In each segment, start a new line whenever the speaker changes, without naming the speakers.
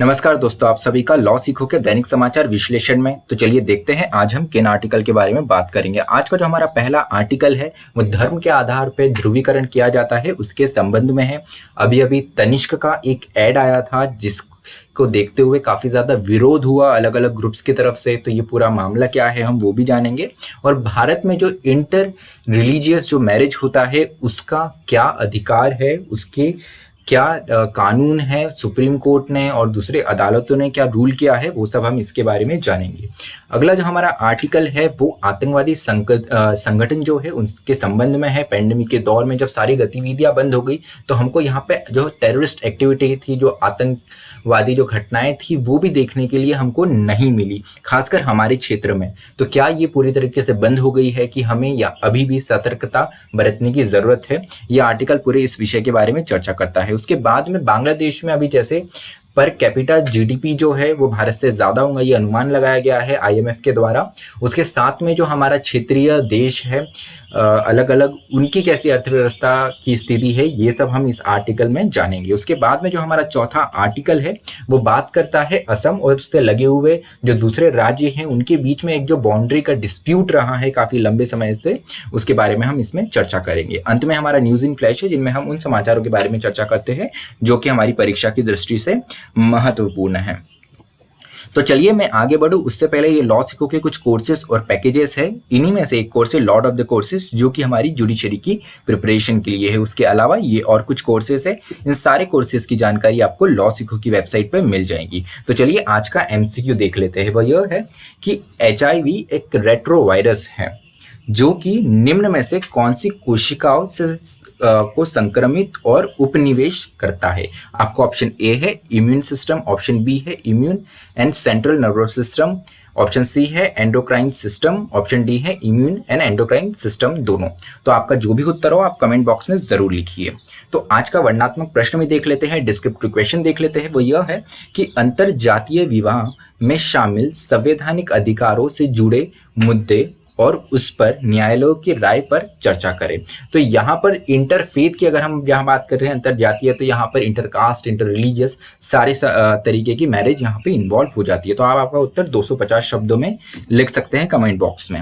नमस्कार दोस्तों, आप सभी का लॉ सीखो के दैनिक समाचार विश्लेषण में। तो चलिए देखते हैं आज हम किन आर्टिकल के बारे में बात करेंगे। आज का जो हमारा पहला आर्टिकल है वो धर्म के आधार पर ध्रुवीकरण किया जाता है उसके संबंध में है। अभी अभी तनिष्क का एक ऐड आया था जिसको देखते हुए काफी ज्यादा विरोध हुआ अलग अलग ग्रुप्स की तरफ से। तो ये पूरा मामला क्या है हम वो भी जानेंगे, और भारत में जो इंटर रिलीजियस जो मैरिज होता है उसका क्या अधिकार है, उसके क्या कानून है, सुप्रीम कोर्ट ने और दूसरे अदालतों ने क्या रूल किया है, वो सब हम इसके बारे में जानेंगे। अगला जो हमारा आर्टिकल है वो आतंकवादी संगठन जो है उसके संबंध में है। पेंडेमिक के दौर में जब सारी गतिविधियां बंद हो गई तो हमको यहाँ पे जो टेररिस्ट एक्टिविटी थी, जो आतंकवादी जो घटनाएं थी वो भी देखने के लिए हमको नहीं मिली, खासकर हमारे क्षेत्र में। तो क्या ये पूरी तरीके से बंद हो गई है कि हमें या अभी भी सतर्कता बरतने की जरूरत है? ये आर्टिकल पूरे इस विषय के बारे में चर्चा करता है। उसके बाद में बांग्लादेश में अभी जैसे पर कैपिटा जीडीपी जो है वो भारत से ज्यादा होगा, ये अनुमान लगाया गया है आईएमएफ के द्वारा। उसके साथ में जो हमारा क्षेत्रीय देश है अलग अलग उनकी कैसी अर्थव्यवस्था की स्थिति है, ये सब हम इस आर्टिकल में जानेंगे। उसके बाद में जो हमारा चौथा आर्टिकल है वो बात करता है असम और उससे लगे हुए जो दूसरे राज्य हैं उनके बीच में एक जो बाउंड्री का डिस्प्यूट रहा है काफी लंबे समय से, उसके बारे में हम इसमें चर्चा करेंगे। अंत में हमारा न्यूज इन फ्लैश है जिनमें हम उन समाचारों के बारे में चर्चा करते हैं जो कि हमारी परीक्षा की दृष्टि से महत्वपूर्ण है। तो चलिए मैं आगे बढ़ूं उससे पहले ये लॉ सीखो के कुछ कोर्सेज और पैकेजेस है। इन्हीं में से एक कोर्स है लॉर्ड ऑफ द कोर्सेज जो कि हमारी जुडिशरी की प्रिपरेशन के लिए है। उसके अलावा ये और कुछ कोर्सेज है। इन सारे कोर्सेज की जानकारी आपको लॉ सीखो की वेबसाइट पर मिल जाएगी। तो चलिए आज का एमसीक्यू देख लेते हैं। वह यह है कि HIV एक रेट्रो वायरस है जो कि निम्न में से कौन सी कोशिकाओं से को संक्रमित और उपनिवेश करता है। आपको ऑप्शन ए है इम्यून सिस्टम, ऑप्शन बी है immune and central nervous system, option C है एंडोक्राइन सिस्टम, ऑप्शन डी है इम्यून एंड एंडोक्राइन सिस्टम दोनों। तो आपका जो भी उत्तर हो आप कमेंट बॉक्स में जरूर लिखिए। तो आज का वर्णनात्मक प्रश्न भी देख लेते हैं, डिस्क्रिप्टिव क्वेश्चन देख लेते हैं। वो यह है कि अंतर जातीय विवाह में शामिल संवैधानिक अधिकारों से जुड़े मुद्दे और उस पर न्यायालयों की राय पर चर्चा करें। तो यहाँ पर इंटरफेथ की अगर हम यहाँ बात कर रहे हैं अंतर जातीय, तो यहाँ पर इंटरकास्ट, इंटर रिलीजियस सारे तरीके की मैरिज यहाँ पे इन्वॉल्व हो जाती है। तो आप आपका उत्तर 250 शब्दों में लिख सकते हैं कमेंट बॉक्स में।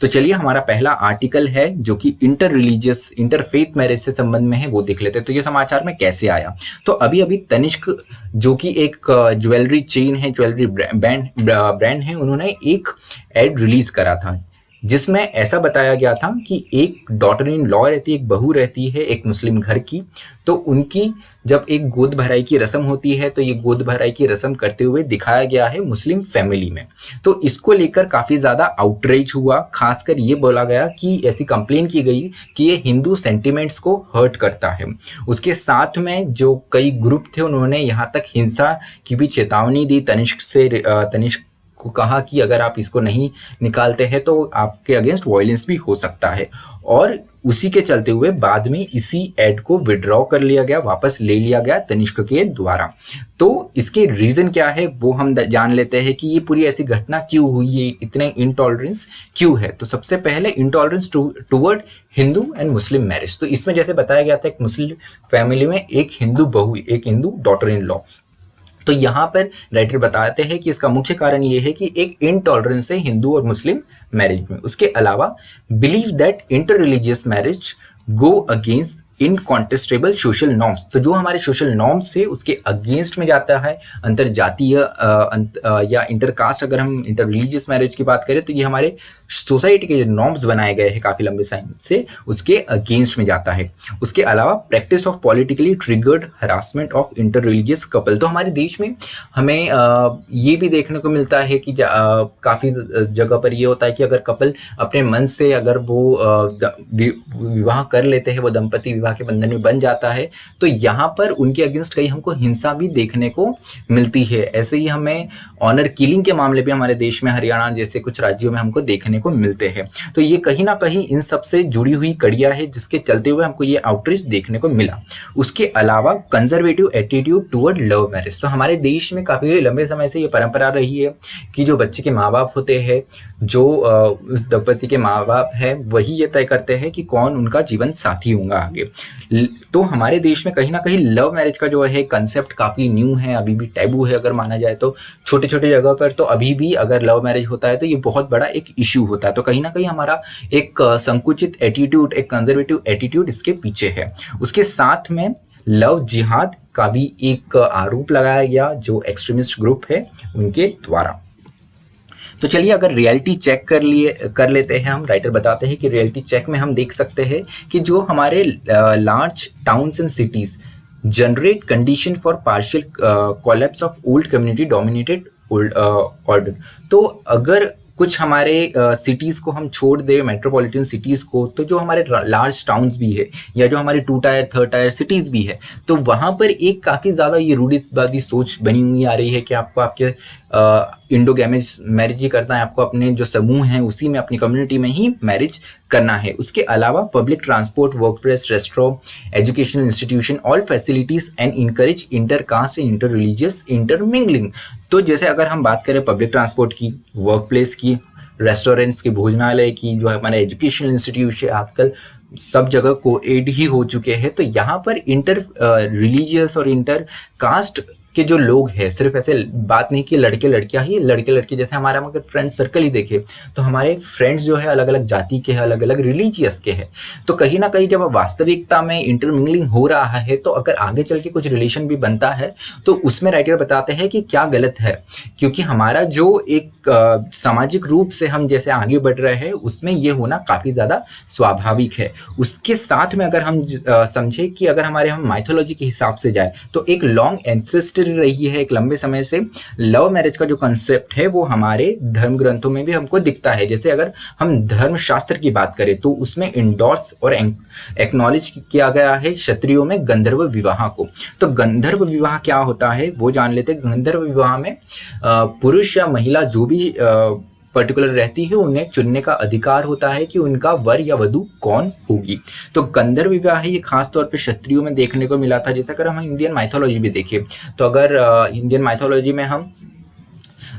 तो चलिए हमारा पहला आर्टिकल है जो कि इंटर रिलीजियस इंटरफेथ मैरिज से संबंध में है, वो देख लेते हैं। तो ये समाचार में कैसे आया, तो अभी अभी तनिष्क जो कि एक ज्वेलरी चेन है, ज्वेलरी ब्रांड है, उन्होंने एक एड रिलीज करा था जिसमें ऐसा बताया गया था कि एक डॉटर इन लॉ रहती है, एक बहू रहती है एक मुस्लिम घर की। तो उनकी जब एक गोद भराई की रस्म होती है तो ये गोद भराई की रस्म करते हुए दिखाया गया है मुस्लिम फैमिली में। तो इसको लेकर काफी ज्यादा आउटरीच हुआ, खासकर ये बोला गया कि ऐसी कंप्लेन की गई कि ये हिंदू सेंटिमेंट्स को हर्ट करता है। उसके साथ में जो कई ग्रुप थे उन्होंने यहाँ तक हिंसा की भी चेतावनी दी। तनिष्क को कहा कि अगर आप इसको नहीं निकालते हैं तो आपके अगेंस्ट वायलेंस भी हो सकता है, और उसी के चलते हुए बाद में इसी एड को विड्रॉ कर लिया गया, वापस ले लिया गया तनिष्क के द्वारा। तो इसके रीजन क्या है वो हम जान लेते हैं कि ये पूरी ऐसी घटना क्यों हुई है, इतने इंटॉलरेंस क्यों है। तो सबसे पहले intolerance toward Hindu and Muslim marriage. तो इसमें जैसे बताया गया था एक मुस्लिम फैमिली में एक हिंदू बहू, एक हिंदू डॉटर इन लॉ। तो यहाँ पर राइटर बताते हैं कि इसका मुख्य कारण ये है कि एक इनटॉलरेंस है हिंदू और मुस्लिम मैरिज में। उसके अलावा believe that inter religious marriage go against incontestable social norms. तो जो हमारे सोशल नॉर्म्स है उसके अगेंस्ट में जाता है। अंतर जातीय या इंटरकास्ट, अगर हम इंटर रिलीजियस मैरिज की बात करें तो ये हमारे सोसाइटी के जो नॉर्म्स बनाए गए हैं काफी लंबे समय से उसके अगेंस्ट में जाता है। उसके अलावा practice of politically triggered harassment of inter religious couple. तो हमारे देश में हमें ये भी देखने को मिलता है कि काफी जगह पर ये होता है कि अगर कपल अपने मन से अगर वो विवाह कर लेते हैं, वो दंपति विवाह के बंधन में बन जाता है, तो यहाँ पर उनके अगेंस्ट कहीं हमको हिंसा भी देखने को मिलती है। ऐसे ही हमें ऑनर किलिंग के मामले भी हमारे देश में हरियाणा जैसे कुछ राज्यों में हमको देखने देखने को मिलते हैं। तो ये कहीं ना कहीं इन सब से जुड़ी हुई कड़ियाँ है जिसके चलते हुए हमको ये आउटरीच देखने को मिला। उसके अलावा conservative attitude toward love marriage, तो हमारे देश में काफ़ी लंबे समय से ये परंपरा रही है कि जो बच्चे के माँ बाप होते हैं, जो उस दंपति के माँ बाप है, वही ये तय करते हैं कि कौन उनका जीवन साथी होगा आगे। तो हमारे देश में कहीं ना कहीं लव मैरिज का जो है कंसेप्ट काफ़ी न्यू है, अभी भी टैबू है अगर माना जाए तो। छोटे छोटे जगह पर तो अभी भी अगर लव मैरिज होता है तो ये बहुत बड़ा एक इशू होता है। तो कहीं ना कहीं हमारा एक संकुचित एटीट्यूड, एक कंजर्वेटिव एटीट्यूड इसके पीछे है। उसके साथ में लव जिहाद का भी एक आरोप लगाया गया जो एक्सट्रीमिस्ट ग्रुप है उनके द्वारा। तो चलिए अगर रियलिटी चेक कर लेते हैं हम। राइटर बताते हैं कि रियलिटी चेक में हम देख सकते हैं कि जो हमारे large towns and cities generate condition for partial collapse of old community dominated order. तो अगर कुछ हमारे सिटीज़ को हम छोड़ दें, मेट्रोपॉलिटन सिटीज़ को, तो जो हमारे लार्ज टाउन्स भी है या जो हमारे 2 टायर 3 टायर सिटीज़ भी है, तो वहाँ पर एक काफ़ी ज़्यादा ये रूढ़िवादी सोच बनी हुई आ रही है कि आपको आपके इंडोगैमेज मैरिज ही करना है, आपको अपने जो समूह हैं उसी में, अपनी कम्युनिटी में ही मैरिज करना है। उसके अलावा public transport, work place, restaurant, educational institution, all facilities and encourage inter caste and inter religious intermingling. तो जैसे अगर हम बात करें पब्लिक ट्रांसपोर्ट की, वर्क प्लेस की, रेस्टोरेंट्स की, भोजनालय की, जो हमारे एजुकेशनल इंस्टीट्यूशन आजकल सब जगह को एड ही हो चुके हैं, तो यहाँ पर इंटर रिलीजियस और इंटर कास्ट के जो लोग हैं, सिर्फ ऐसे बात नहीं कि लड़के लड़कियां ही, लड़के लड़के जैसे हमारा अगर फ्रेंड सर्कल ही देखे तो हमारे फ्रेंड्स जो है अलग अलग जाति के हैं, अलग अलग रिलीजियस के हैं। तो कहीं ना कहीं जब वास्तविकता में इंटरमिंगलिंग हो रहा है तो अगर आगे चल के कुछ रिलेशन भी बनता है तो उसमें राइटर बताते हैं कि क्या गलत है, क्योंकि हमारा जो एक सामाजिक रूप से हम जैसे आगे बढ़ रहे हैं उसमें ये होना काफ़ी ज़्यादा स्वाभाविक है। उसके साथ में अगर हम समझे कि अगर हम माइथोलॉजी के हिसाब से जाए तो एक लॉन्ग एंसेस्टर रही है, एक लंबे समय से लव मैरिज का जो कंसेप्ट है वो हमारे धर्म ग्रंथों में भी हमको दिखता है। जैसे अगर हम धर्मशास्त्र की बात करें तो उसमें इंडोर्स और एक्नॉलेज किया गया है क्षत्रियों में गंधर्व विवाह को। तो गंधर्व विवाह क्या होता है वो जान लेते हैं। गंधर्व विवाह में पुरुष या महिला जो भी पर्टिकुलर रहती है उन्हें चुनने का अधिकार होता है कि उनका वर या वधू कौन होगी। तो गंधर्व विवाह है ये खास तौर पे क्षत्रियों में देखने को मिला था। जैसे अगर हम इंडियन माइथोलॉजी भी देखें तो अगर इंडियन माइथोलॉजी में हम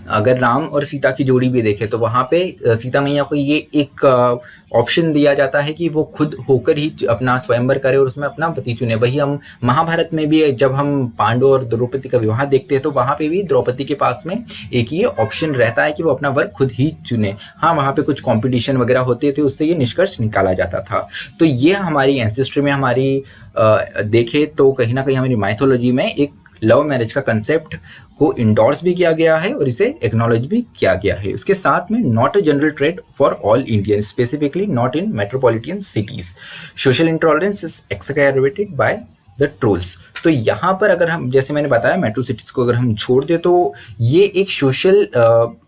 अगर राम और सीता की जोड़ी भी देखें तो वहाँ पे सीता मैया को ये एक ऑप्शन दिया जाता है कि वो खुद होकर ही अपना स्वयंवर करे और उसमें अपना पति चुने। वही हम महाभारत में भी जब हम पांडव और द्रौपदी का विवाह देखते हैं तो वहाँ पे भी द्रौपदी के पास में एक ये ऑप्शन रहता है कि वो अपना वर खुद ही चुने। हाँ, वहाँ पे कुछ कॉम्पिटिशन वगैरह होते थे, उससे ये निष्कर्ष निकाला जाता था। तो ये हमारी एंसेस्ट्री में हमारी देखे तो कहीं ना कहीं हमारी माइथोलॉजी में एक लव मैरिज का कंसेप्ट को इंडोर्स भी किया गया है और इसे एक्नॉलेज भी किया गया है। इसके साथ में not a general trade for all Indian, specifically not in metropolitan cities. Social intolerance is exaggerated by the trolls. तो यहाँ पर अगर हम, जैसे मैंने बताया, मेट्रो सिटीज को अगर हम छोड़ दे तो ये एक सोशल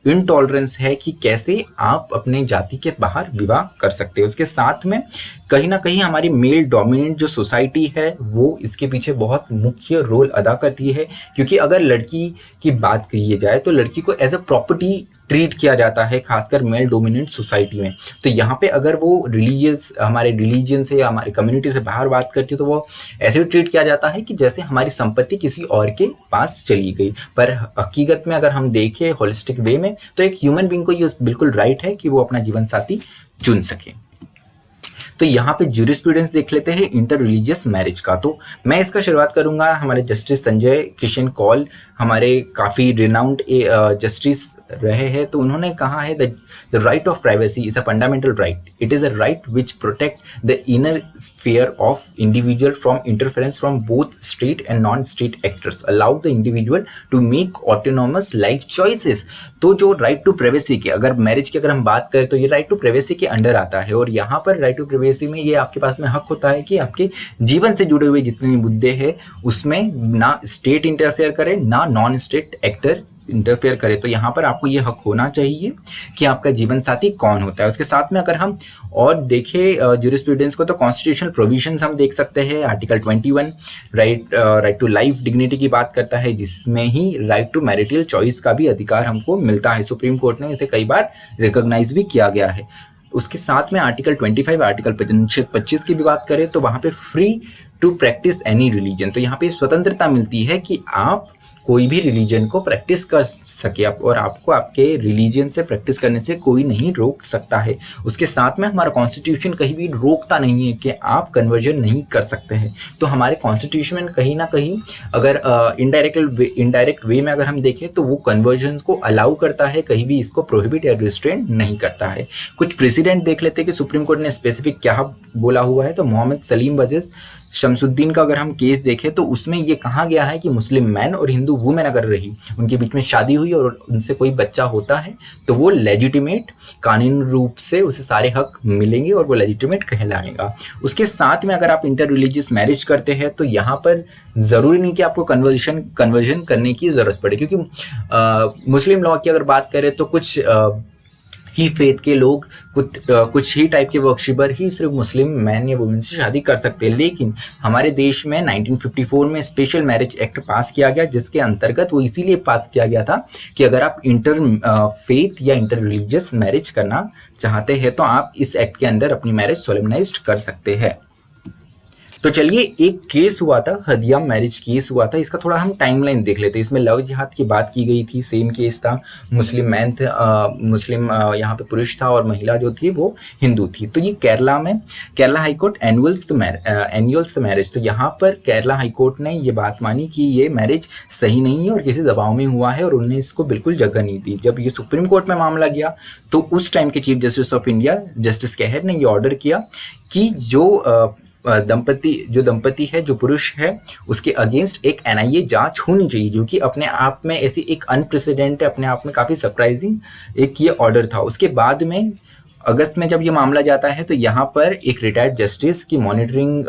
इनटॉलरेंस है कि कैसे आप अपने जाति के बाहर विवाह कर सकते हो। उसके साथ में कहीं ना कहीं हमारी मेल डोमिनेंट जो सोसाइटी है वो इसके पीछे बहुत मुख्य रोल अदा करती है, क्योंकि अगर लड़की की बात कही जाए तो लड़की को एज अ प्रॉपर्टी ट्रीट किया जाता है, खासकर मेल डोमिनेंट सोसाइटी में। तो यहाँ पे अगर वो रिलीजियस, हमारे रिलीजन से या हमारी कम्युनिटी से बाहर बात करती है तो वो ऐसे ट्रीट किया जाता है कि जैसे हमारी संपत्ति किसी और के पास चली गई। पर हकीकत में अगर हम देखें होलिस्टिक वे में तो एक ह्यूमन बीइंग को ये बिल्कुल राइट है कि वो अपना जीवन साथी चुन सके। तो यहाँ पे ज्यूरिस्प्रूडेंस देख लेते हैं इंटर रिलीजियस मैरिज का। तो मैं इसका शुरुआत करूंगा हमारे जस्टिस संजय किशन कौल, हमारे काफ़ी रिनाउंड जस्टिस रहे हैं। तो उन्होंने कहा है the right of privacy is a fundamental right. It is a right which protect the inner sphere of individual from interference from both state and non state actors, allow the individual to make autonomous life choices. तो जो right to privacy के, अगर marriage की अगर हम बात करें तो ये राइट टू प्राइवेसी के अंडर आता है। और यहाँ पर राइट टू प्राइवेसी में ये आपके पास में हक होता है कि आपके जीवन से जुड़े हुए जितने भी मुद्दे हैं उसमें ना स्टेट इंटरफेयर करे, ना नॉन स्टेट एक्टर इंटरफेयर करे तो यहाँ पर आपको ये हक होना चाहिए कि आपका जीवन साथी कौन होता है। उसके साथ में अगर हम और देखें ज्यूरिस्प्रूडेंस को तो कॉन्स्टिट्यूशनल प्रोविजंस हम देख सकते हैं। Article 21 right to life dignity की बात करता है, जिसमें ही राइट टू मैरिटल चॉइस का भी अधिकार हमको मिलता है। सुप्रीम कोर्ट ने इसे कई बार रिकॉग्नाइज भी किया गया है। उसके साथ में आर्टिकल 25 आर्टिकल 25 की भी बात करें तो वहाँ पे free to practise any religion, तो यहाँ पे स्वतंत्रता मिलती है कि आप कोई भी रिलीजन को प्रैक्टिस कर सके और आपको आपके रिलीजन से प्रैक्टिस करने से कोई नहीं रोक सकता है। उसके साथ में हमारा कॉन्स्टिट्यूशन कहीं भी रोकता नहीं है कि आप कन्वर्जन नहीं कर सकते हैं। तो हमारे कॉन्स्टिट्यूशन में कहीं ना कहीं अगर इनडायरेक्ट वे में अगर हम देखें तो वो कन्वर्जन को अलाउ करता है, कहीं भी इसको प्रोहिबिट या रिस्ट्रेंट नहीं करता है। कुछ प्रेसिडेंट देख लेते हैं कि सुप्रीम कोर्ट ने स्पेसिफिक क्या बोला हुआ है। तो मोहम्मद सलीम वर्सेस शमसुद्दीन का अगर हम केस देखें तो उसमें ये कहा गया है कि मुस्लिम मैन और हिंदू वुमेन अगर रही, उनके बीच में शादी हुई और उनसे कोई बच्चा होता है तो वो लेजिटिमेट कानूनी रूप से उसे सारे हक मिलेंगे और वो लेजिटिमेट कहलाएगा। उसके साथ में अगर आप इंटर रिलीजियस मैरिज करते हैं तो यहाँ पर ज़रूरी नहीं कि आपको कन्वर्जन करने की ज़रूरत पड़े, क्योंकि मुस्लिम लॉ की अगर बात करें तो कुछ ही फेथ के लोग कुछ ही टाइप के वर्शिपर ही सिर्फ मुस्लिम मैन या वुमेन से शादी कर सकते हैं। लेकिन हमारे देश में 1954 में स्पेशल मैरिज एक्ट पास किया गया, जिसके अंतर्गत वो इसीलिए पास किया गया था कि अगर आप इंटर फेथ या इंटर रिलीजियस मैरिज करना चाहते हैं तो आप इस एक्ट के अंदर अपनी मैरिज सोलेमनाइज्ड कर सकते हैं। तो चलिए, एक केस हुआ था, हदिया मैरिज केस हुआ था, इसका थोड़ा हम टाइमलाइन देख लेते हैं। इसमें लव जिहाद की बात की गई थी, सेम केस था, मुस्लिम मैन थे, मुस्लिम यहाँ पे पुरुष था और महिला जो थी वो हिंदू थी। तो ये केरला में Kerala high court annuals the marriage, तो यहाँ पर केरला हाईकोर्ट ने ये बात मानी कि ये मैरिज सही नहीं है और किसी दबाव में हुआ है और उन्होंने इसको बिल्कुल जगह नहीं दी। जब ये सुप्रीम कोर्ट में मामला गया तो उस टाइम के chief justice of India justice कहर ने ये ऑर्डर किया कि जो दंपति है, जो पुरुष है, उसके अगेंस्ट एक NIA जांच होनी चाहिए, जो कि अपने आप में ऐसी एक अनप्रेसिडेंट, अपने आप में काफ़ी सरप्राइजिंग एक ये ऑर्डर था। उसके बाद में अगस्त में जब ये मामला जाता है तो यहाँ पर एक रिटायर्ड जस्टिस की मॉनिटरिंग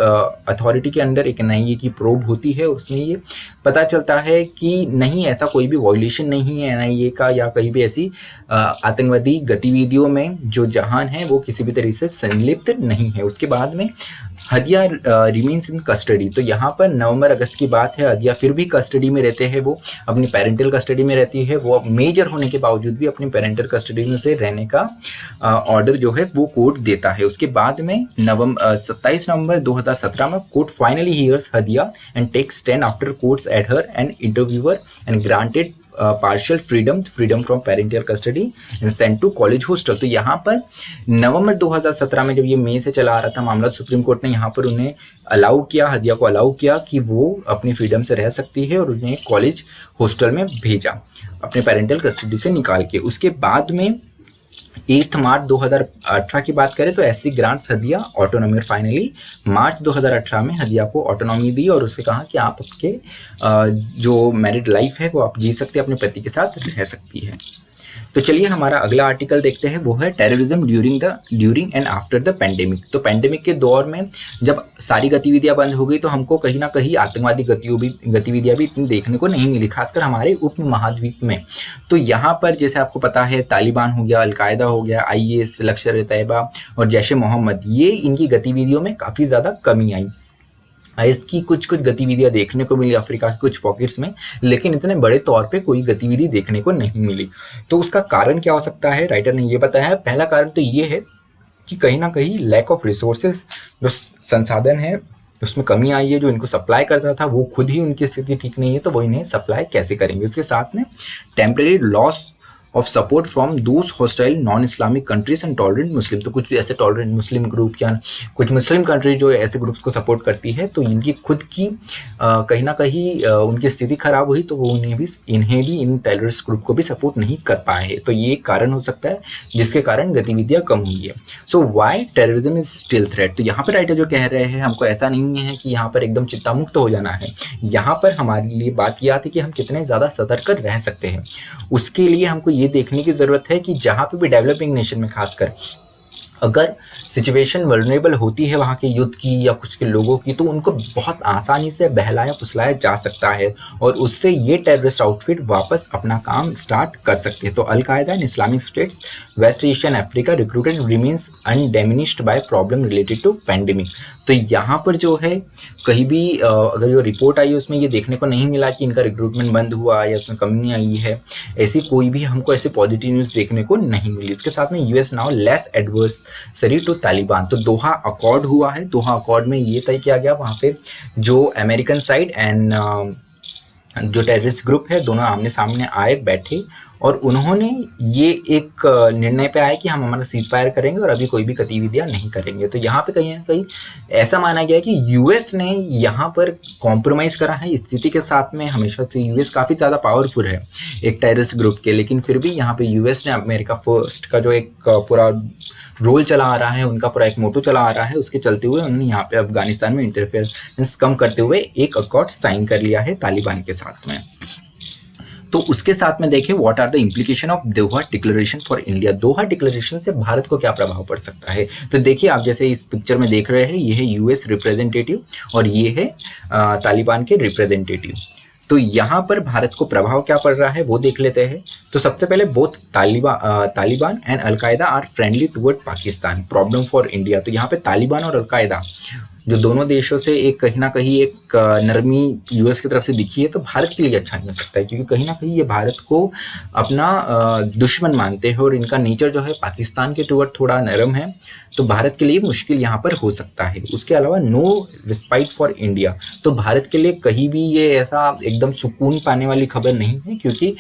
अथॉरिटी के अंडर एक NIA की प्रोब होती है। उसमें ये पता चलता है कि नहीं, ऐसा कोई भी वॉयलेशन नहीं है NIA का या कहीं भी ऐसी आतंकवादी गतिविधियों में जो जहान है वो किसी भी तरीके से संलिप्त नहीं है। उसके बाद में हदिया रिमेन्स इन कस्टडी, तो यहाँ पर नवंबर अगस्त की बात है, हदिया फिर भी कस्टडी में रहते हैं, वो अपनी पेरेंटल कस्टडी में रहती है। वो मेजर होने के बावजूद भी अपनी पेरेंटल कस्टडी में से रहने का ऑर्डर जो है वो कोर्ट देता है। उसके बाद में 27 नवंबर 2017 में court finally hears Hadiya and takes stand after courts aid her and interviewer and granted partial freedom from parental custody and sent to college hostel. तो यहाँ पर नवंबर 2017 में जब ये मई से चला आ रहा था मामला, सुप्रीम कोर्ट ने यहाँ पर उन्हें अलाउ किया, हदिया को अलाउ किया कि वो अपनी फ्रीडम से रह सकती है और उन्हें कॉलेज हॉस्टल में भेजा अपने पेरेंटल कस्टडी से निकाल के। उसके बाद में 8 मार्च 2018 की बात करें तो SC ग्रांट्स हदिया ऑटोनॉमी। फाइनली मार्च 2018 में हदिया को ऑटोनॉमी दी और उससे कहा कि आप आपके जो मैरिड लाइफ है वो आप जी सकते हैं, अपने पति के साथ रह सकती है। तो चलिए हमारा अगला आर्टिकल देखते हैं, वो है terrorism during and after the pandemic. तो पेंडेमिक के दौर में जब सारी गतिविधियां बंद हो गई तो हमको कहीं ना कहीं आतंकवादी गतिविधियां भी इतनी देखने को नहीं मिली, खासकर हमारे उप महाद्वीप में। तो यहाँ पर जैसे आपको पता है, तालिबान हो गया, अलकायदा हो गया, IS, लश्कर-ए-तैयबा और जैश-ए-मोहम्मद, ये इनकी गतिविधियों में काफ़ी ज़्यादा कमी आई। IS की कुछ गतिविधियां देखने को मिली अफ्रीका के कुछ पॉकेट्स में, लेकिन इतने बड़े तौर पे कोई गतिविधि देखने को नहीं मिली। तो उसका कारण क्या हो सकता है, राइटर ने ये बताया है। पहला कारण तो ये है कि कहीं ना कहीं लैक ऑफ रिसोर्सेज, जो संसाधन है उसमें कमी आई है। जो इनको सप्लाई करता था वो खुद ही उनकी स्थिति ठीक नहीं है, तो वो इन्हें सप्लाई कैसे करेंगे। उसके साथ में temporary loss of support from those hostile non Islamic countries and tolerant Muslim. तो कुछ ऐसे टॉलरेंट मुस्लिम ग्रुप या कुछ मुस्लिम कंट्री जो ऐसे ग्रुप्स को सपोर्ट करती है, तो इनकी खुद की कहीं ना कहीं उनकी स्थिति खराब हुई, तो वो इन्हें भी इन टेररिस्ट ग्रुप को भी सपोर्ट नहीं कर पाए हैं। तो ये एक कारण हो सकता है जिसके कारण गतिविधियाँ कम हुई है। So why terrorism is still threat. तो यहाँ पर राइटर जो कह रहे हैं, हमको ऐसा नहीं है कि यहाँ पर एकदम चिंता मुक्त हो जाना है। यहाँ पर हमारे लिए बात यह आती है कि हम कितने ज़्यादा सतर्क रह सकते हैं। उसके लिए हमको ये देखने की ज़रूरत है कि जहाँ पे भी डेवलपिंग नेशन में खासकर अगर सिचुएशन वल्नरेबल होती है वहाँ के युद्ध की या कुछ के लोगों की, तो उनको बहुत आसानी से बहलाया फुसलाया जा सकता है और उससे ये टेररिस्ट आउटफिट वापस अपना काम स्टार्ट कर सकते हैं। तो Al Qaeda and Islamic states west Asian Africa recruited remains undiminished by problem related to pandemic. तो यहाँ पर जो है कहीं भी अगर जो रिपोर्ट आई है उसमें ये देखने को नहीं मिला कि इनका रिक्रूटमेंट बंद हुआ या उसमें कमी आई है, ऐसी कोई भी हमको ऐसे पॉजिटिव न्यूज़ देखने को नहीं मिली। उसके साथ में US now less adversary to Taliban. तो दोहा अकॉर्ड हुआ है, दोहा अकॉर्ड में ये तय किया गया वहाँ पे जो अमेरिकन साइड एंड जो टेररिस्ट ग्रुप है दोनों आमने सामने आए बैठे और उन्होंने ये एक निर्णय पे आए कि हम हमारा सीज फायर करेंगे और अभी कोई भी गतिविधियां नहीं करेंगे। तो यहाँ पे कहीं ना कहीं ऐसा माना गया कि यूएस ने यहाँ पर कॉम्प्रोमाइज़ करा है स्थिति के साथ में। हमेशा से यूएस काफ़ी ज़्यादा पावरफुल है एक टेररिस्ट ग्रुप के, लेकिन फिर भी यहाँ पे यूएस ने अमेरिका फर्स्ट का जो एक पूरा रोल चला आ रहा है, उनका पूरा एक मोटो चला आ रहा है, उसके चलते हुए उन्होंने यहाँ पे अफगानिस्तान में इंटरफेरेंस कम करते हुए एक अकॉर्ड साइन कर लिया है तालिबान के साथ में। तो उसके साथ में देखें what are the implication of Doha declaration for India. Doha declaration से भारत को क्या प्रभाव पड़ सकता है। तो देखिए आप जैसे इस पिक्चर में देख रहे हैं, ये है यूएस रिप्रेजेंटेटिव और ये है तालिबान के रिप्रेजेंटेटिव। तो यहाँ पर भारत को प्रभाव क्या पड़ रहा है वो देख लेते हैं। तो सबसे पहले both Taliban and al Qaeda are friendly toward Pakistan, problem for India. तो यहाँ पे तालिबान और अलकायदा जो दोनों देशों से एक कहीं ना कहीं एक नरमी यूएस की तरफ से दिखी है, तो भारत के लिए अच्छा नहीं हो सकता है, क्योंकि कहीं ना कहीं ये भारत को अपना दुश्मन मानते हैं और इनका नेचर जो है पाकिस्तान के टुवर्ड थोड़ा नरम है। तो भारत के लिए मुश्किल यहाँ पर हो सकता है। उसके अलावा नो रिस्पाइट फॉर इंडिया, तो भारत के लिए कहीं भी ये ऐसा एकदम सुकून पाने वाली खबर नहीं है, क्योंकि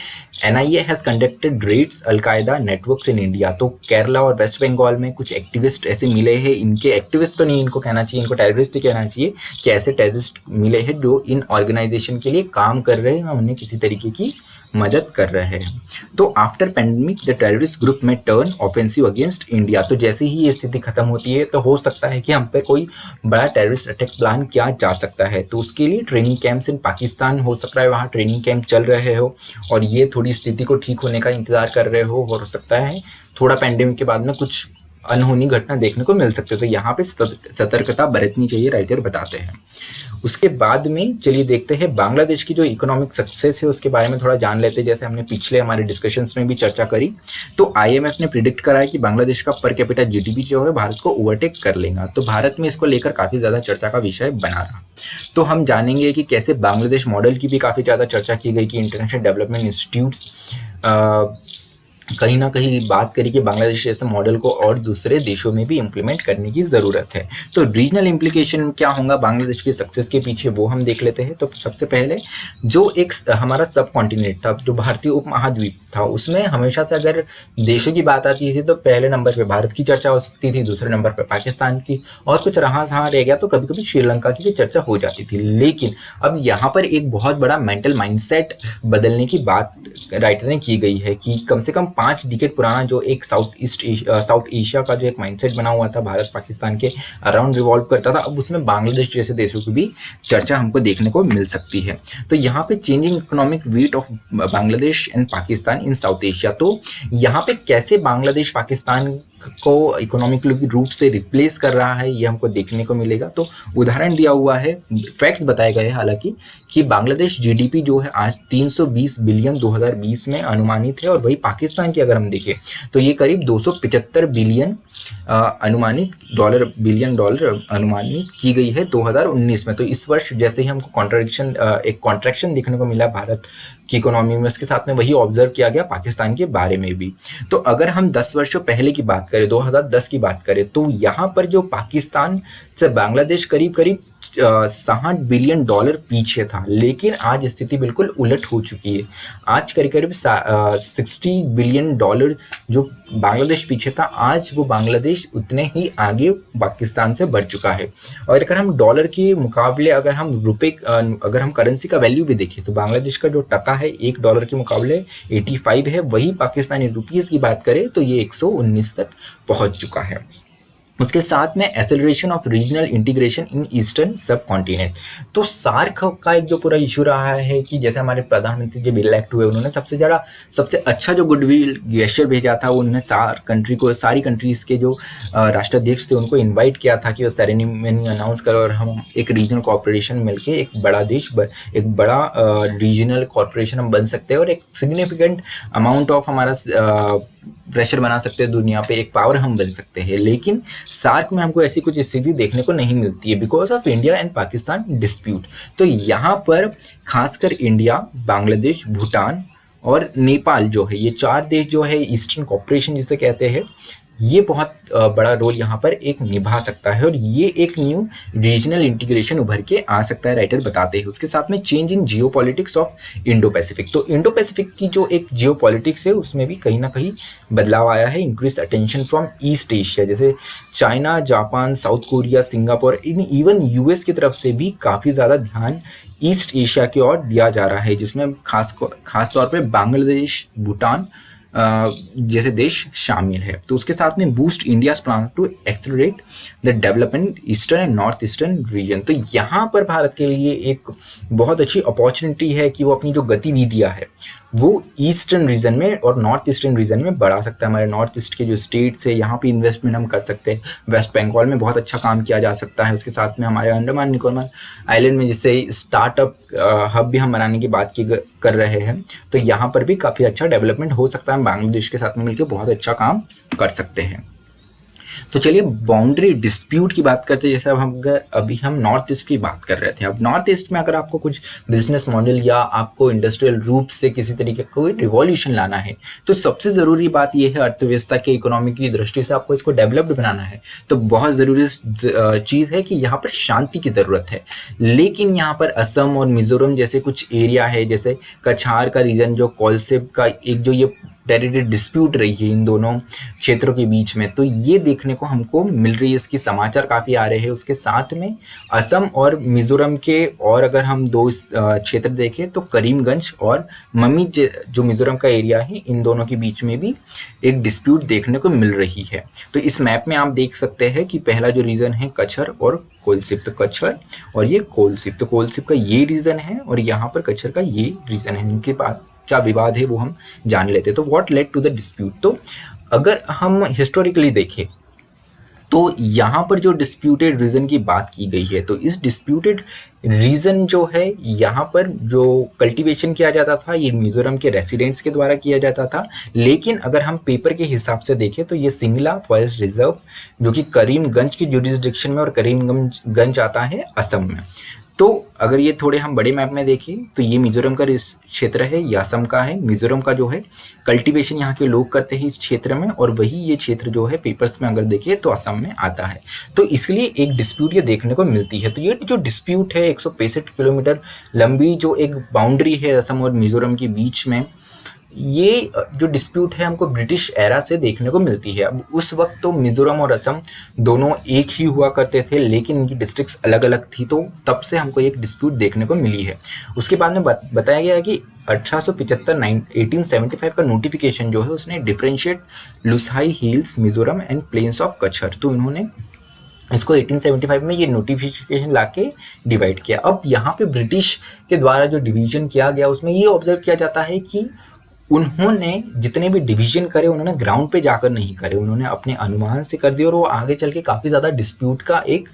NIA has conducted raids al Qaeda networks in India. तो केरला और वेस्ट बंगाल में कुछ एक्टिविस्ट ऐसे मिले हैं, इनके एक्टिविस्ट तो नहीं इनको कहना चाहिए, इनको टेररिस्ट ही कहना चाहिए, कि ऐसे टेररिस्ट मिले हैं जो इन ऑर्गेनाइजेशन के लिए काम कर रहे हैं, उन्हें किसी तरीके की मदद कर रहे हैं। तो after pandemic the terrorist group में टर्न ऑफेंसिव अगेंस्ट इंडिया। तो जैसे ही ये स्थिति खत्म होती है तो हो सकता है कि हम पे कोई बड़ा टेररिस्ट अटैक प्लान किया जा सकता है। तो उसके लिए ट्रेनिंग कैंप्स इन पाकिस्तान हो सकता है, वहाँ ट्रेनिंग कैंप चल रहे हो और ये थोड़ी स्थिति को ठीक होने का इंतजार कर रहे हो सकता है थोड़ा पैंडेमिक के बाद में कुछ अनहोनी घटना देखने को मिल सकते हैं। तो यहाँ पे सतर्कता बरतनी चाहिए, राइटर बताते हैं। उसके बाद में चलिए देखते हैं बांग्लादेश की जो इकोनॉमिक सक्सेस है उसके बारे में थोड़ा जान लेते हैं। जैसे हमने पिछले हमारे डिस्कशंस में भी चर्चा करी, तो आईएमएफ ने प्रिडिक्ट करा है कि बांग्लादेश का पर कैपिटा जीडीपी जो है भारत को ओवरटेक कर लेगा। तो भारत में इसको लेकर काफ़ी ज़्यादा चर्चा का विषय बना रहा। तो हम जानेंगे कि कैसे बांग्लादेश मॉडल की भी काफ़ी ज़्यादा चर्चा की गई कि इंटरनेशनल डेवलपमेंट इंस्टीट्यूट्स कहीं ना कहीं बात करी कि बांग्लादेश जैसे मॉडल को और दूसरे देशों में भी इम्प्लीमेंट करने की ज़रूरत है। तो रीजनल इम्प्लीकेशन क्या होगा बांग्लादेश की सक्सेस के पीछे वो हम देख लेते हैं। तो सबसे पहले जो एक हमारा सब कॉन्टिनेंट था, जो भारतीय उपमहाद्वीप था, उसमें हमेशा से अगर देशों की बात आती थी तो पहले नंबर पे भारत की चर्चा हो सकती थी, दूसरे नंबर पे पाकिस्तान की, और कुछ रहा रह गया तो कभी कभी श्रीलंका की भी चर्चा हो जाती थी। लेकिन अब यहाँ पर एक बहुत बड़ा मेंटल माइंडसेट बदलने की बात राइटर ने की गई है कि कम से कम 5 डिकेड पुराना जो एक साउथ एशिया का जो एक माइंडसेट बना हुआ था भारत पाकिस्तान के अराउंड रिवॉल्व करता था, अब उसमें बांग्लादेश जैसे देशों की भी चर्चा हमको देखने को मिल सकती है। तो यहाँ पे changing economic weight of Bangladesh and Pakistan in south Asia, तो यहाँ पे कैसे बांग्लादेश पाकिस्तान को इकोनॉमिकली रूप से रिप्लेस कर रहा है ये हमको देखने को मिलेगा। तो उदाहरण दिया हुआ है, फैक्ट्स बताए गए हालांकि, कि बांग्लादेश जीडीपी जो है आज 320 बिलियन 2020 में अनुमानित है, और वही पाकिस्तान की अगर हम देखें तो ये करीब 275 बिलियन बिलियन डॉलर अनुमानित की गई है 2019 में। तो इस वर्ष जैसे ही हमको एक कॉन्ट्रैक्शन देखने को मिला भारत की इकोनॉमी में, उसके साथ में वही ऑब्जर्व किया गया पाकिस्तान के बारे में भी। तो अगर हम 10 वर्षों पहले की बात करें, 2010 की बात करें, तो यहाँ पर जो पाकिस्तान से बांग्लादेश करीब 60 बिलियन डॉलर पीछे था, लेकिन आज स्थिति बिल्कुल उलट हो चुकी है। आज करीब 60 बिलियन डॉलर जो बांग्लादेश पीछे था, आज वो बांग्लादेश उतने ही आगे पाकिस्तान से बढ़ चुका है। और अगर हम डॉलर के मुकाबले अगर हम करेंसी का वैल्यू भी देखें तो बांग्लादेश का जो टका है $1 के मुकाबले 85 है, वही पाकिस्तानी रुपीज़ की बात करें तो ये 119 तक पहुंच चुका है। उसके साथ में acceleration of regional integration in eastern सब कॉन्टिनेंट। तो सार्क का एक जो पूरा इशू रहा है कि जैसे हमारे प्रधानमंत्री जब इलेक्ट हुए उन्होंने सबसे अच्छा जो गुडविल गेस्चर भेजा था, उन्होंने सारी कंट्रीज के जो राष्ट्राध्यक्ष थे उनको इन्वाइट किया था कि वो सेरेमनी अनाउंस करो और हम एक रीजनल कॉर्पोरेशन मिलके एक बड़ा रीजनल कॉर्पोरेशन हम बन सकते हैं और एक सिग्निफिकेंट अमाउंट ऑफ हमारा प्रेशर बना सकते हैं दुनिया पे, एक पावर हम बन सकते हैं। लेकिन सार्क में हमको ऐसी कुछ स्थिति देखने को नहीं मिलती है because of India and Pakistan dispute. तो यहाँ पर खासकर इंडिया, बांग्लादेश, भूटान और नेपाल जो है, ये 4 देश जो है ईस्टर्न कॉर्पोरेशन जिसे कहते हैं, ये बहुत बड़ा रोल यहाँ पर एक निभा सकता है और ये एक न्यू रीजनल इंटीग्रेशन उभर के आ सकता है, राइटर बताते हैं। उसके साथ में change in Jio politics of Indo Pacific. तो इंडो पैसिफिक की जो एक जियो पॉलिटिक्स है उसमें भी कहीं ना कहीं बदलाव आया है। Increase attention from East Asia, जैसे China, Japan, South Korea, Singapore, even US की तरफ से भी काफ़ी ज़्यादा ध्यान ईस्ट एशिया की ओर दिया जा रहा है, जिसमें खास तौर पर बांग्लादेश, भूटान जैसे देश शामिल है। तो उसके साथ में boost India's plan to accelerate the development eastern and north eastern region. तो यहाँ पर भारत के लिए एक बहुत अच्छी अपॉर्चुनिटी है कि वो अपनी जो गतिविधियाँ है वो ईस्टर्न रीजन में और नॉर्थ ईस्टर्न रीजन में बढ़ा सकता है। हमारे नॉर्थ ईस्ट के जो स्टेट्स है यहाँ पे इन्वेस्टमेंट हम कर सकते हैं। वेस्ट बंगाल में बहुत अच्छा काम किया जा सकता है। उसके साथ में हमारे अंडमान निकोबार आइलैंड में जिससे स्टार्टअप हब भी हम बनाने की बात कर रहे हैं, तो यहाँ पर भी काफ़ी अच्छा डेवलपमेंट हो सकता है। हम बांग्लादेश के साथ में मिलकर बहुत अच्छा काम कर सकते हैं। तो चलिए बाउंड्री डिस्प्यूट की बात करते हैं। जैसे अभी हम नॉर्थ ईस्ट की बात कर रहे थे। अब नॉर्थ ईस्ट में अगर आपको कुछ बिजनेस मॉडल या आपको इंडस्ट्रियल रूप से किसी तरीके का कोई रिवॉल्यूशन लाना है, तो सबसे ज़रूरी बात यह है अर्थव्यवस्था के इकोनॉमी की दृष्टि से आपको इसको डेवलप्ड बनाना है, तो बहुत ज़रूरी चीज़ है कि यहाँ पर शांति की ज़रूरत है। लेकिन यहाँ पर असम और मिजोरम जैसे कुछ एरिया है, जैसे कछार का रीजन जो कोलसिप का एक जो ये टेरिटरी डिस्प्यूट रही है इन दोनों क्षेत्रों के बीच में, तो ये देखने को हमको मिल रही है। इसकी समाचार काफ़ी आ रहे हैं। उसके साथ में असम और मिजोरम के और अगर हम 2 क्षेत्र देखें तो करीमगंज और ममी जो मिजोरम का एरिया है, इन दोनों के बीच में भी एक डिस्प्यूट देखने को मिल रही है। तो इस मैप में आप देख सकते हैं कि पहला जो रीजन है कच्छर और कोलसिप, तो कच्छर और ये कोलसिप, तो कोलसिप का ये रीजन है और यहाँ पर कच्छर का ये रीजन है। इनके पास क्या विवाद है वो हम जान लेते हैं। तो what led to the dispute, तो अगर हम हिस्टोरिकली देखें तो यहाँ पर जो डिस्प्यूटेड रीजन की बात की गई है, तो इस डिस्प्यूटेड रीजन जो है यहाँ पर जो कल्टीवेशन किया जाता था ये मिजोरम के रेसिडेंट्स के द्वारा किया जाता था। लेकिन अगर हम पेपर के हिसाब से देखें तो ये सिंगला फॉरेस्ट रिजर्व जो कि करीमगंज की जुरिस्डिक्शन में और करीमगंज आता है असम में। तो अगर ये थोड़े हम बड़े मैप में देखें तो ये मिजोरम का क्षेत्र है, ये असम का है। मिजोरम का जो है कल्टीवेशन यहाँ के लोग करते हैं इस क्षेत्र में, और वही ये क्षेत्र जो है पेपर्स में अगर देखिए तो असम में आता है। तो इसलिए एक डिस्प्यूट ये देखने को मिलती है। तो ये जो डिस्प्यूट है 165 किलोमीटर लंबी जो एक बाउंड्री है असम और मिजोरम के बीच में, ये जो डिस्प्यूट है हमको ब्रिटिश एरा से देखने को मिलती है। अब उस वक्त तो मिजोरम और असम दोनों एक ही हुआ करते थे, लेकिन इनकी डिस्ट्रिक्ट्स अलग अलग थी, तो तब से हमको एक डिस्प्यूट देखने को मिली है। उसके बाद में बताया गया है कि 1875 का नोटिफिकेशन जो है उसने differentiate Lushai hills, Mizoram and plains of Cachar, तो इन्होंने इसको 1875 में ये नोटिफिकेशन लाके डिवाइड किया। अब यहाँ पे ब्रिटिश के द्वारा जो डिवीजन किया गया उसमें ये ऑब्जर्व किया जाता है कि उन्होंने जितने भी डिवीजन करे उन्होंने ग्राउंड पे जाकर नहीं करे, उन्होंने अपने अनुमान से कर दिया और वो आगे चल के काफ़ी ज़्यादा डिस्प्यूट का एक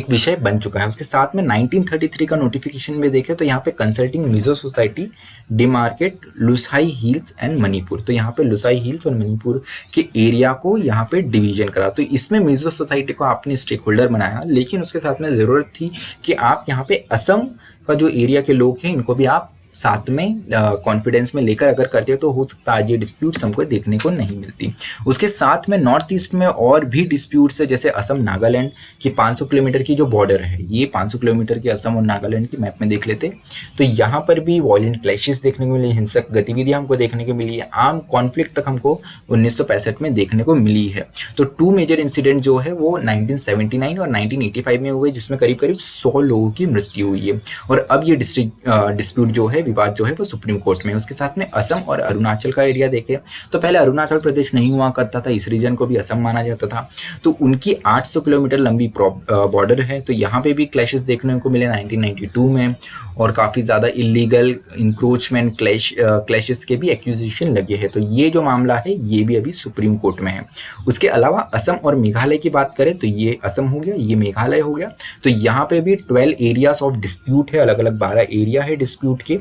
विषय बन चुका है। उसके साथ में 1933 का नोटिफिकेशन में देखें तो यहाँ पे consulting Mizo society demarcate Lushai hills and Manipur, तो यहाँ पे लुसाई हिल्स और मणिपुर के एरिया को यहाँ पे डिवीजन करा। तो इसमें मिजो सोसाइटी को आपने स्टेक होल्डर बनाया, लेकिन उसके साथ में ज़रूरत थी कि आप यहाँ पे असम का जो एरिया के लोग हैं इनको भी आप साथ में कॉन्फिडेंस में लेकर अगर करते हो तो हो सकता है आज ये डिस्प्यूट्स हमको देखने को नहीं मिलती। उसके साथ में नॉर्थ ईस्ट में और भी डिस्प्यूट्स है, जैसे असम नागालैंड की 500 किलोमीटर की जो बॉर्डर है, ये 500 किलोमीटर की असम और नागालैंड की मैप में देख लेते तो यहाँ पर भी वॉयलेंट क्लैशेस देखने को मिली, हिंसक गतिविधियाँ हमको देखने को मिली है। आम कॉन्फ्लिक्ट तक हमको 1965 में देखने को मिली है। तो 2 मेजर इंसिडेंट जो है वो 1979 और 1985 में हुए, जिसमें करीब करीब 100 लोगों की मृत्यु हुई है। और अब ये डिस्प्यूट जो है सारे विवाद जो है वो सुप्रीम कोर्ट में। उसके साथ में असम और अरुणाचल का एरिया देखें तो पहले अरुणाचल प्रदेश नहीं हुआ करता था, इस रीजन को भी असम माना जाता था। तो उनकी 800 किलोमीटर लंबी बॉर्डर है, तो यहाँ पे भी क्लैशेस देखने को मिले 1992 में, और काफ़ी ज़्यादा इलीगल इंक्रोचमेंट क्लैशेस के भी एक्यूजिशन लगे हैं। तो ये जो मामला है ये भी अभी सुप्रीम कोर्ट में है। उसके अलावा असम और मेघालय की बात करें तो ये असम हो गया, ये मेघालय हो गया। तो यहाँ पे भी 12 एरियाज ऑफ डिस्प्यूट है, अलग अलग 12 एरिया है डिस्प्यूट के,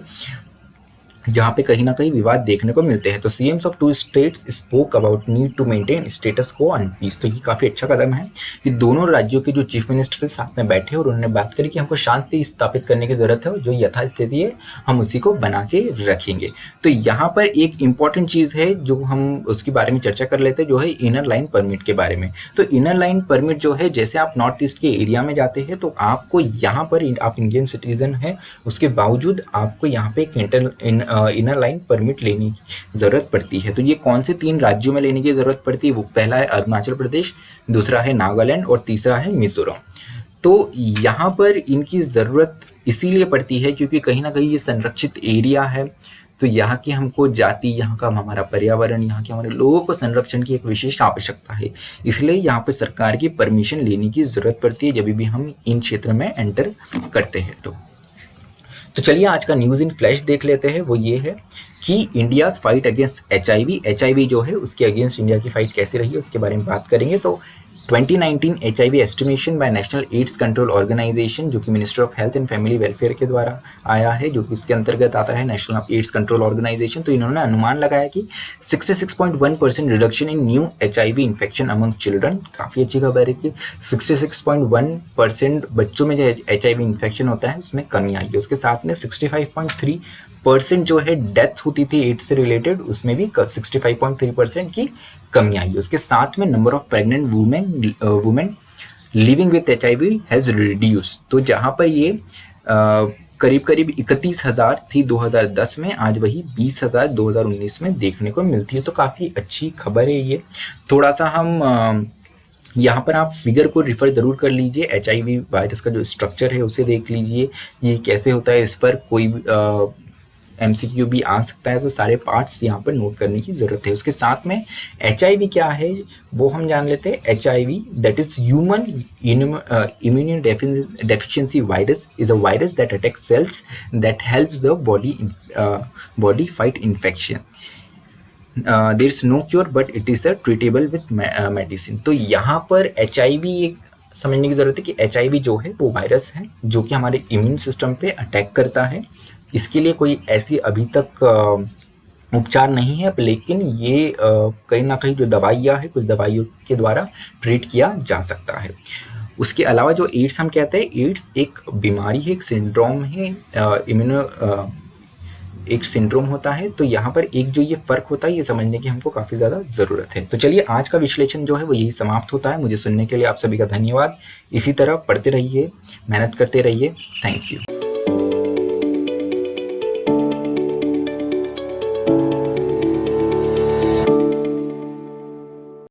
जहाँ पे कहीं ना कहीं विवाद देखने को मिलते हैं। तो CMs of 2 states spoke about need to maintain status quo and peace. तो ये काफ़ी अच्छा कदम है कि दोनों राज्यों के जो चीफ मिनिस्टर साथ में बैठे और उन्होंने बात करी कि हमको शांति स्थापित करने की ज़रूरत है और जो यथास्थिति है हम उसी को बना के रखेंगे। तो यहाँ पर एक इम्पॉर्टेंट चीज़ है जो हम उसके बारे में चर्चा कर लेते हैं, जो है इनर लाइन परमिट के बारे में। तो इनर लाइन परमिट जो है, जैसे आप नॉर्थ ईस्ट के एरिया में जाते हैं तो आपको यहाँ पर आप इंडियन सिटीजन हैं, उसके बावजूद आपको यहाँ पे एक इनर लाइन परमिट लेने की ज़रूरत पड़ती है। तो ये कौन से 3 राज्यों में लेने की ज़रूरत पड़ती है? वो पहला है अरुणाचल प्रदेश, दूसरा है नागालैंड और तीसरा है मिजोरम। तो यहाँ पर इनकी ज़रूरत इसीलिए पड़ती है क्योंकि कहीं ना कहीं ये संरक्षित एरिया है। तो यहाँ की हमको जाति, यहाँ का हमारा पर्यावरण, यहाँ के हमारे लोगों को संरक्षण की एक विशेष आवश्यकता है, इसलिए यहाँ पर सरकार की परमिशन लेने की ज़रूरत पड़ती है जब भी हम इन क्षेत्र में एंटर करते हैं। तो चलिए आज का न्यूज़ इन फ्लैश देख लेते हैं। वो ये है कि इंडियाज फाइट अगेंस्ट HIV जो है उसके अगेंस्ट इंडिया की फाइट कैसे रही है उसके बारे में बात करेंगे। तो 2019 HIV estimation by national AIDS control organisation, जो कि minister of health and family welfare के द्वारा आया है, जो कि इसके अंतर्गत आता है नेशनल एड्स कंट्रोल ऑर्गेनाइजेशन। तो इन्होंने अनुमान लगाया कि 66.1% reduction in new HIV infection among children. काफ़ी अच्छी खबर है कि 66.1% बच्चों में जो HIV इन्फेक्शन होता है उसमें कमी आई है। उसके साथ में 65.3% जो है डेथ होती थी एड्स से रिलेटेड, उसमें भी 65.3% की कमी आई है। उसके साथ में number of pregnant women living with HIV has reduce. तो जहाँ पर ये करीब 31,000 थी 2010 में, आज वही 20,000 2019 में देखने को मिलती है। तो काफ़ी अच्छी खबर है ये। थोड़ा सा हम यहाँ पर आप फिगर को रिफ़र ज़रूर कर लीजिए, HIV वायरस का जो स्ट्रक्चर है उसे देख लीजिए, ये कैसे होता है, इस पर कोई MCQ भी आ सकता है। तो सारे पार्ट्स यहाँ पर नोट करने की ज़रूरत है। उसके साथ में HIV क्या है वो हम जान लेते हैं। HIV that is human immune deficiency virus is a virus that attacks cells that helps the body fight infection. There is no cure but it is a treatable with medicine. तो यहाँ पर HIV एक समझने की ज़रूरत है कि HIV जो है वो वायरस है जो कि हमारे इम्यून सिस्टम पे अटैक करता है। इसके लिए कोई ऐसी अभी तक उपचार नहीं है, लेकिन ये कहीं ना कहीं जो दवाइयाँ हैं, कुछ दवाइयों के द्वारा ट्रीट किया जा सकता है। उसके अलावा जो एड्स हम कहते हैं, एड्स एक बीमारी है, एक सिंड्रोम है, एक सिंड्रोम होता है। तो यहाँ पर एक जो ये फ़र्क होता है ये समझने की हमको काफ़ी ज़्यादा ज़रूरत है। तो चलिए आज का विश्लेषण जो है वो यही समाप्त होता है। मुझे सुनने के लिए आप सभी का धन्यवाद। इसी तरह पढ़ते रहिए, मेहनत करते रहिए। Thank you.